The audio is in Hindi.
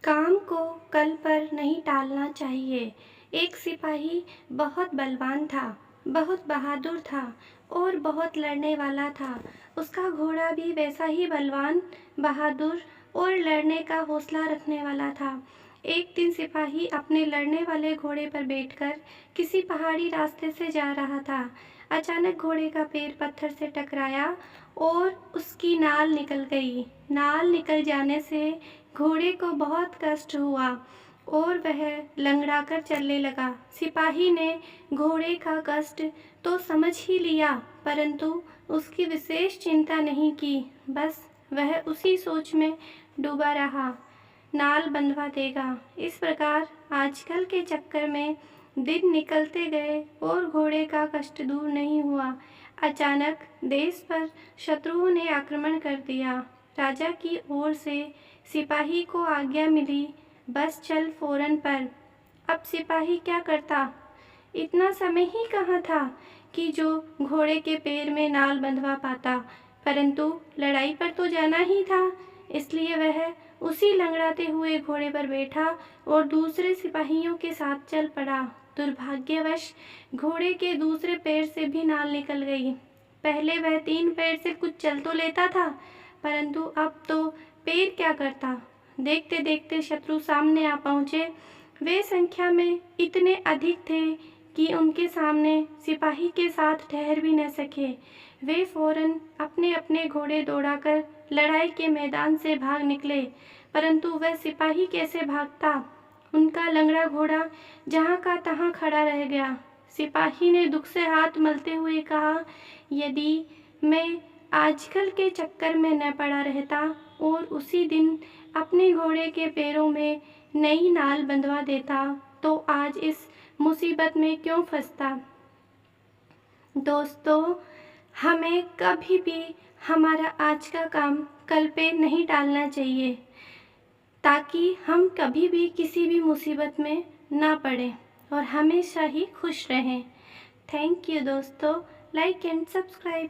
काम को कल पर नहीं टालना चाहिए। एक सिपाही बहुत बलवान था, बहुत बहादुर था और बहुत लड़ने वाला था। उसका घोड़ा भी वैसा ही बलवान, बहादुर और लड़ने का हौसला रखने वाला था। एक दिन सिपाही अपने लड़ने वाले घोड़े पर बैठकर किसी पहाड़ी रास्ते से जा रहा था। अचानक घोड़े का पैर पत्थर से टकराया और उसकी नाल निकल गई। नाल निकल जाने से घोड़े को बहुत कष्ट हुआ और वह लंगड़ाकर चलने लगा। सिपाही ने घोड़े का कष्ट तो समझ ही लिया, परंतु उसकी विशेष चिंता नहीं की। बस वह उसी सोच में डूबा रहा, नाल बंधवा देगा। इस प्रकार आजकल के चक्कर में दिन निकलते गए और घोड़े का कष्ट दूर नहीं हुआ। अचानक देश पर शत्रुओं ने आक्रमण कर दिया। राजा की ओर से सिपाही को आज्ञा मिली, बस चल फौरन पर। अब सिपाही क्या करता? इतना समय ही कहाँ था कि जो घोड़े के पैर में नाल बंधवा पाता, परंतु लड़ाई पर तो जाना ही था। इसलिए वह उसी लंगड़ाते हुए घोड़े पर बैठा और दूसरे सिपाहियों के साथ चल पड़ा। दुर्भाग्यवश घोड़े के दूसरे पैर से भी नाल निकल गई। पहले वह 3 पैर से कुछ चल तो लेता था, परंतु अब तो पैर क्या करता। देखते देखते शत्रु सामने आ पहुँचे। वे संख्या में इतने अधिक थे कि उनके सामने सिपाही के साथ ठहर भी न सके। वे फौरन अपने अपने घोड़े दौड़ाकर लड़ाई के मैदान से भाग निकले, परंतु वह सिपाही कैसे भागता? उनका लंगड़ा घोड़ा जहाँ का तहाँ खड़ा रह गया। सिपाही ने दुख से हाथ मलते हुए कहा, यदि मैं आजकल के चक्कर में न पड़ा रहता और उसी दिन अपने घोड़े के पैरों में नई नाल बंधवा देता, तो आज इस मुसीबत में क्यों फंसता। दोस्तों, हमें कभी भी हमारा आज का काम कल पे नहीं टालना चाहिए, ताकि हम कभी भी किसी भी मुसीबत में ना पड़ें और हमेशा ही खुश रहें। थैंक यू दोस्तों। Like and subscribe.